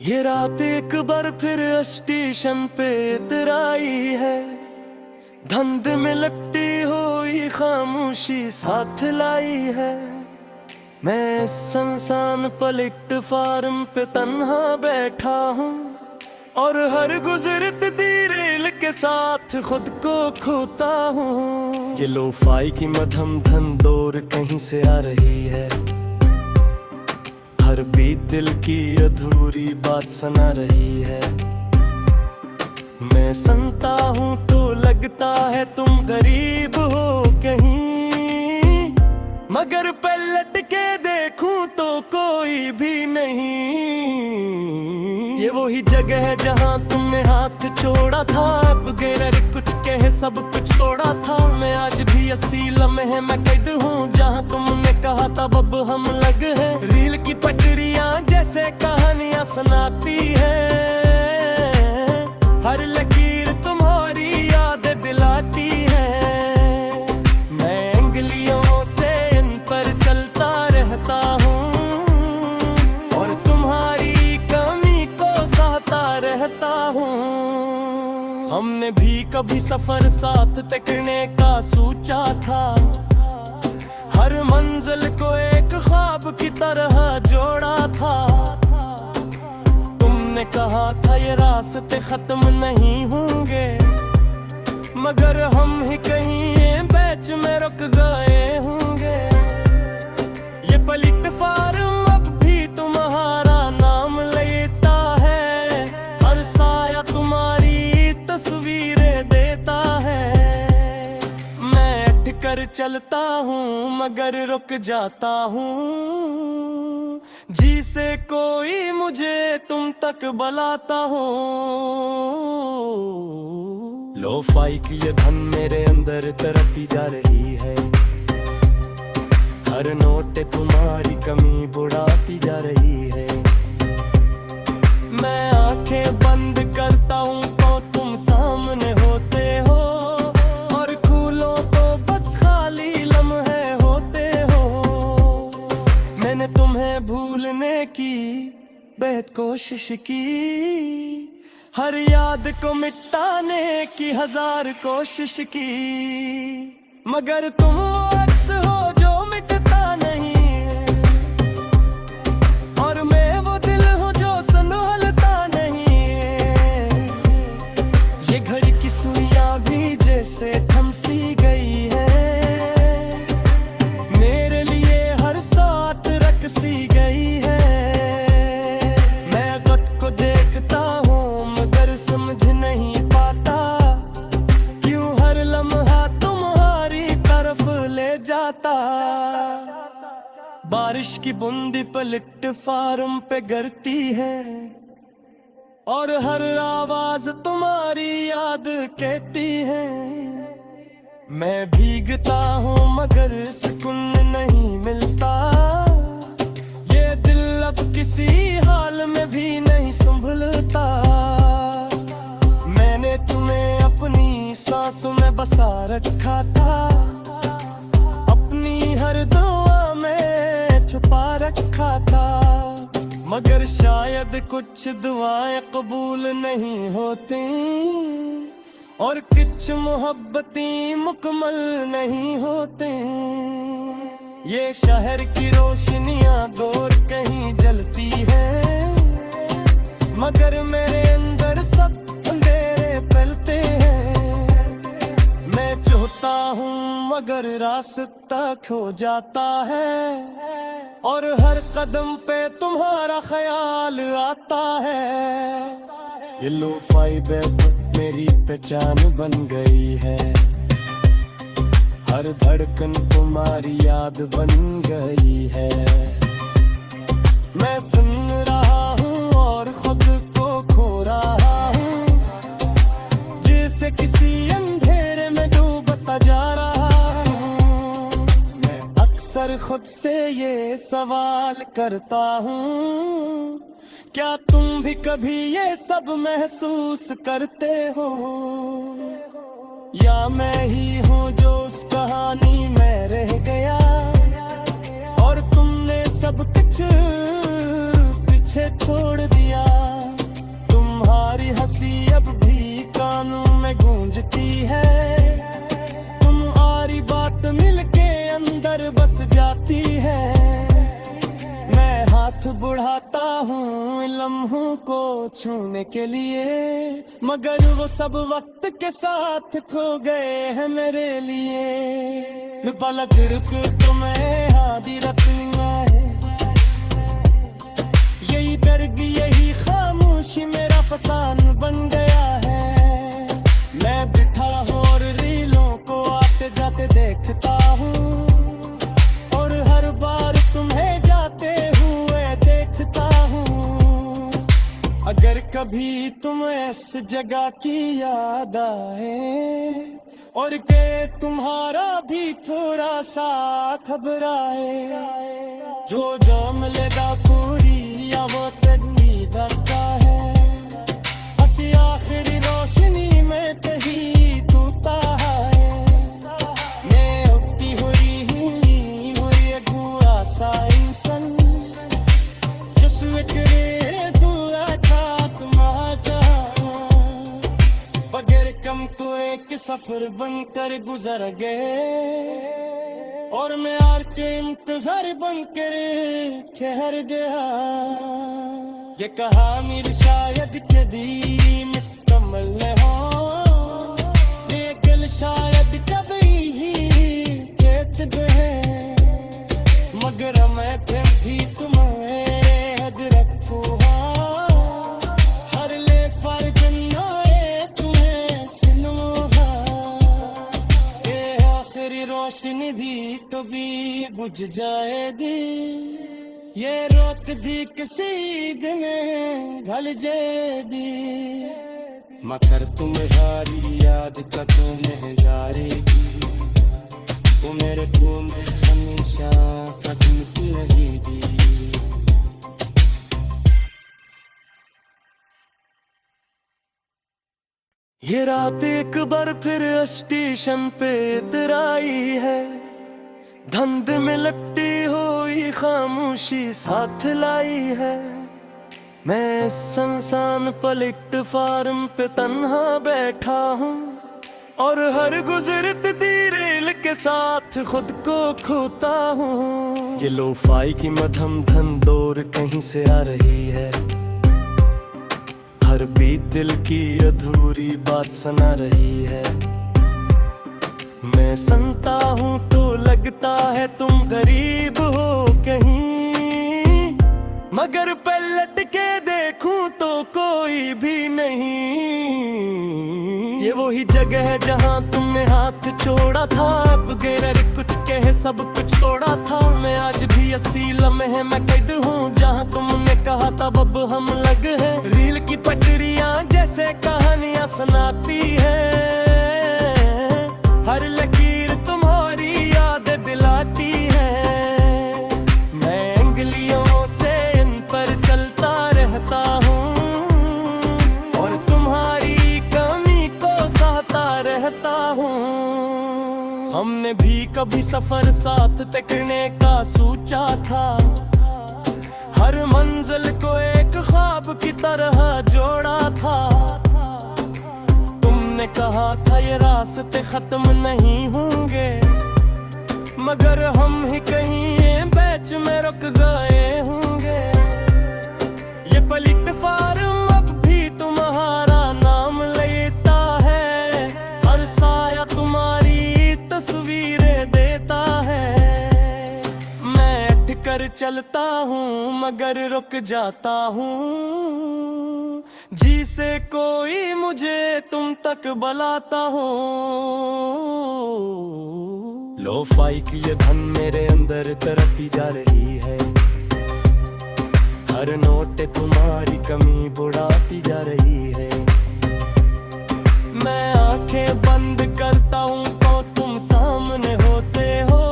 ये रात एक बार फिर स्टेशन पे इतराई है। धंध में लपटी हुई खामोशी साथ लाई है। मैं संसान प्लेटफार्म पे तन्हा बैठा हूँ और हर गुजरती रेल के साथ खुद को खोता हूँ। ये लोफाई की मध्यम धन दौर कहीं से आ रही है। हर बीत दिल की अधूरी बात सुना रही है। मैं सुनता हूँ तो लगता है तुम गरीब हो कहीं, मगर पलट के देखूं तो कोई भी नहीं। ये वही जगह है जहाँ तुमने हाथ छोड़ा था। अब गैर कुछ कहे सब कुछ तोड़ा था। मैं आज भी अस्सी लम्हे मैं कैद हूँ जहाँ तुमने कहा तब अब हम लग है। रील की पटरियाँ जैसे कहानियाँ सुनाती है। हर लकीर तुम्हारी याद दिलाती है। मैं अंगुलियों से इन पर चलता रहता हूँ और तुम्हारी कमी को सहता रहता हूँ। हमने भी कभी सफर साथ तकने का सोचा था। हर मंजिल को एक ख्वाब की तरह जोड़ा था। तुमने कहा था ये रास्ते खत्म नहीं होंगे, मगर हम ही कहीं बीच में रुक गए होंगे। ये प्लेटफार्म अब भी तुम्हारा नाम लेता है। हर साया तुम्हारी तस्वीरें देता है। मैं उठ कर चलता हूँ मगर रुक जाता हूँ। जी से कोई मुझे तुम तक बुलाता हो। लोफाई की ये धन मेरे अंदर तरपी जा रही है। हर नोट तुम्हारी कमी बुढ़ाती जा रही है। मैं आंखें बंद करता हूँ तो तुम सामने होते हो और खोलो तो बस खाली लम्हे होते हो। मैंने तुम्हें भूलने की बेहद कोशिश की। हर याद को मिटाने की हजार कोशिश की, मगर तुम वो अक्स हो जो मिटता नहीं है। और मैं वो दिल हूँ जो संभलता नहीं है। ये घड़ी की सुइयां भी जैसे थम सी गई है। मेरे लिए हर साथ रख सी गई है। मैं वक्त को देखता हूँ मगर समझ नहीं पाता क्यों हर लम्हा तुम्हारी तरफ ले जाता। बारिश की बूंदी प्लेटफार्म पे गिरती है और हर आवाज तुम्हारी याद कहती है। मैं भीगता हूँ मगर सुकून नहीं मिलता। ये दिल अब किसी हाल में भी नहीं संभलता। मैंने तुम्हें अपनी सांसों में बसा रखा था। अपनी हर दुआ में छुपा रखा था, मगर शायद कुछ दुआएं कबूल नहीं होती और कुछ मोहब्बतें मुकम्मल नहीं होते। ये शहर की रोशनियां दूर कहीं जलती है, मगर मेरे अंदर सब अंधेरे फैलते हैं। मैं चाहता हूँ मगर रास्ता खो जाता है और हर कदम पे तुम्हारा ख्याल आता है। ये लोफाई बेब मेरी पहचान बन गई है। हर धड़कन तुम्हारी याद बन गई है। मैं सुन रहा हूँ और खुद को खो रहा हूँ, जैसे किसी अंधेरे में डूबता जा रहा हूँ। मैं अक्सर खुद से ये सवाल करता हूँ, क्या तुम भी कभी ये सब महसूस करते हो, या मैं ही हूँ जो उस कहानी में रह गया और तुमने सब कुछ पीछे छोड़ दिया। बुढ़ाता हूँ लम्हों को छूने के लिए, मगर वो सब वक्त के साथ खो गए हैं मेरे लिए। पलक रुक तुम्हें आधी रखना है, यही दर्द यही खामोशी मेरा फसान बन गया है। मैं बिठा हूँ और रीलों को आते जाते देखता हूँ, और हर बार तुम्हें जाते हुए देखता हूँ। अगर कभी तुम्हें इस जगह की याद आए और के तुम्हारा भी थोड़ा सा घबराए, जो मिलेगा पूरी या वो तेरी धक्का है, हंसी आखिरी रोशनी में कहीं टूटा है। मैं उठती हुई गुआ सा इंसान, जिसमें करे दुआ था तुम्हारा, बगैर कम तो एक सफर बनकर गुजर गए, और मैं यार के इंतजार बनकर ठहर गया। ये कहा मेरी शायद कभी मुकम्मल न हो, लेकिन शायद कभी ही कहते हैं, मगर मैं फिर भी तुम्हें याद रखूंगा। हर ले फर्क नए तुम्हें सुनूंगा, ये आखिरी रोशनी भी कभी बुझ जाएगी, ये रोक दी किसी दिन ढल जाएगी। मगर तुम्हारी याद का तुम्हें जाएगी, वो मेरे को में हमेशा कदम रहेगी। ये रात एक बार फिर स्टेशन पे इतराई है, धंध में लपटी हुई खामोशी साथ लाई है। मैं इस सुनसान प्लेटफार्म पे तन्हा बैठा हूँ, और हर गुजरती रेल के साथ खुद को खोता हूँ। ये लोफाई की मध्यम धन दौर कहीं से आ रही है, हर बीत दिल की अधूरी बात सुना रही है। मैं सुनता हूँ तो लगता है तुम गरीब हो कहीं, मगर पलट के देखूं तो कोई भी नहीं। ये वही जगह है जहाँ तुमने हाथ छोड़ा था, अब गैर कुछ कहे सब कुछ तोड़ा था। मैं आज भी 80 लम्हे मैं कैद हूँ, जहाँ तुमने कहा तब अब हम लग है। रील की पटरियाँ जैसे कहानियाँ सुनाती है, हर लकीर तुम्हारी याद दिलाती है। मैं अंगुलियों से इन पर चलता रहता हूँ, और तुम्हारी कमी को सहता रहता हूँ। हमने भी कभी सफर साथ तकने का सोचा था, हर मंजिल को एक ख्वाब की तरह जोड़ा था। तुमने कहा था ये रास्ते खत्म नहीं होंगे, मगर हम ही कहीं बीच में रुक गए होंगे। ये प्लेटफार्म अब भी तुम्हारा नाम लेता है, हर साया तुम्हारी तस्वीरें देता है। मैं उठ कर चलता हूँ मगर रुक जाता हूँ, जी से कोई मुझे तुम तक बुलाता हो। लोफाई की ये धन मेरे अंदर तरफी जा रही है, हर नोट तुम्हारी कमी बुढ़ाती जा रही है। मैं आंखें बंद करता हूँ तो तुम सामने होते हो,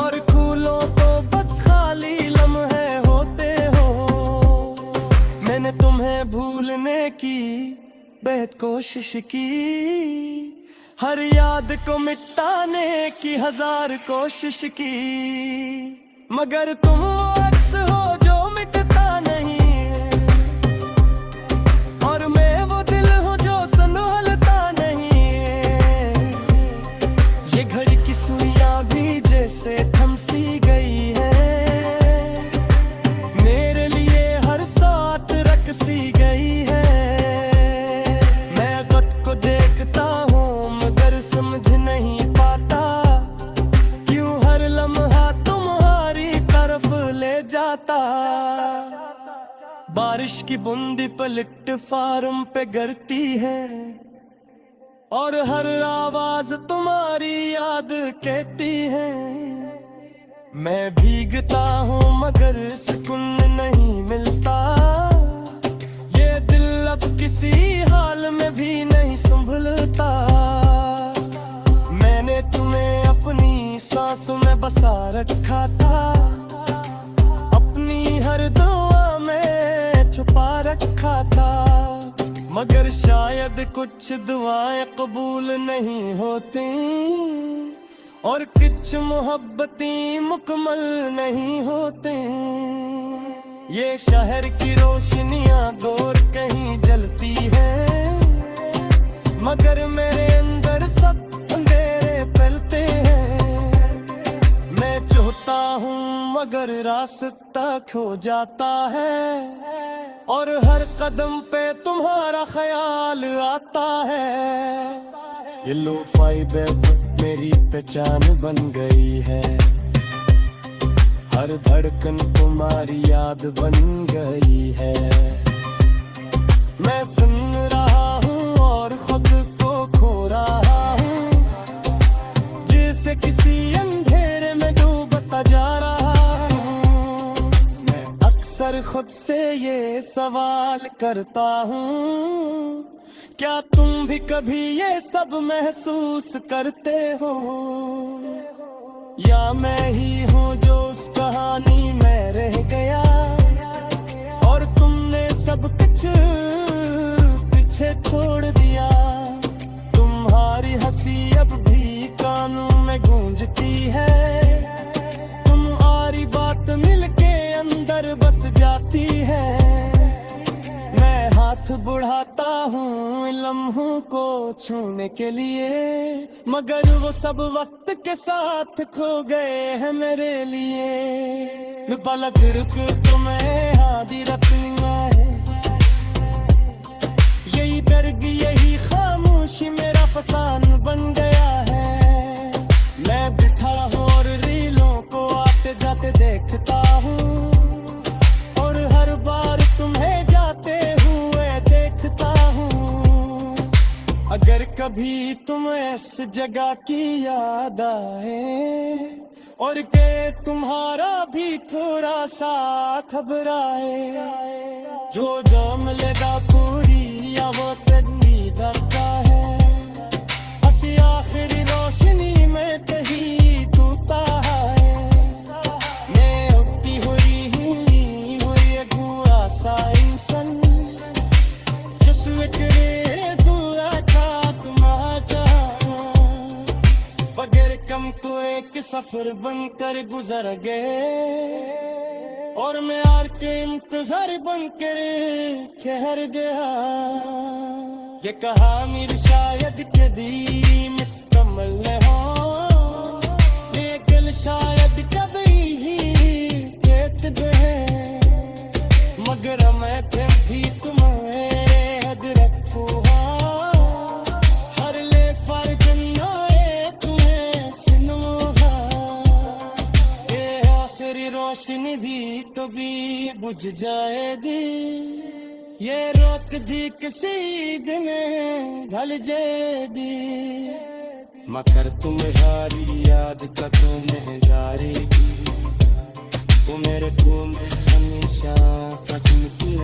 और खोलो तो बस खाली लम्हे होते हो। मैंने तुम्हें भूलने की बेहद कोशिश की, हर याद को मिटाने की 1000 कोशिश की, मगर तुम अक्स हो जो मिटता नहीं है, और मैं वो दिल हूँ जो संभलता नहीं है। ये घड़ी की सुइयां भी जैसे थम सी गई है, मेरे बारिश की बूंदी प्लेटफार्म पे गिरती है और हर आवाज तुम्हारी याद कहती है। मैं भीगता हूँ मगर सुकून नहीं मिलता, ये दिल अब किसी हाल में भी नहीं संभलता। मैंने तुम्हें अपनी सांसों में बसा रखा था, अपनी हर दुआ में छुपा रखा था, मगर शायद कुछ दुआएं कबूल नहीं होती और कुछ मोहब्बतें मुकम्मल नहीं होते। ये शहर की रोशनियां दूर कहीं जलती है, मगर मेरे अंदर सब अंधेरे फैलते हैं। मैं चाहता हूँ मगर रास्ता खो जाता है और हर कदम पे तुम्हारा ख्याल आता है। ये लो-फाई बेब मेरी पहचान बन गई है, हर धड़कन तुम्हारी याद बन गई है। मैं सुन रहा हूँ और खुद को खो रहा हूँ, जैसे किसी अंधेरे में डूबता जा रहा हूँ। मैं अक्सर खुद से ये सवाल करता हूँ, क्या तुम भी कभी ये सब महसूस करते हो, या मैं ही हूँ जो उस कहानी में रह गया और तुमने सब कुछ पीछे छोड़ दिया। तुम्हारी हंसी अब भी कानों में गूंजती है, तुम्हारी बात मिलके अंदर बस जाती है। मैं हाथ बढ़ाता हूँ लम्हों को छूने के लिए, मगर वो सब वक्त के साथ खो गए हैं मेरे लिए। पलक रुक तुम्हें आधी रखनी है, यही दर्द यही खामोशी मेरा फसान बन गया है। मैं बिठा हूँ और रीलों को आते जाते देखता हूँ और हर बार तुम्हें जाते हुए देखता हूँ। अगर कभी तुम्हें इस जगह की याद आए और के तुम्हारा भी थोड़ा साथ घबराए, जो मिलेगा पूरी या वो तेरी धक्का है। हंसी आखिरी रोशनी में कहीं टूटा है, मैं उगती हुई गुआ सा इंसान जस्वे करे कम तो एक सफर बनकर गुजर गए और मैं यार के इंतजार बनकर ठहर गया। ये कहानी शायद कभी मुकम्मल न हो, लेकिन शायद कभी ही कहते हैं, मगर मैं फिर भी तुम्हें याद रखूंगा। हर ले फर्क रोशनी भी तो भी बुझ जाएगी, ये रोक दी किसी दिन ढल जाएगी, मगर तुम्हारी याद कदों में जाएगी। वो मेरे को में हमेशा कदम की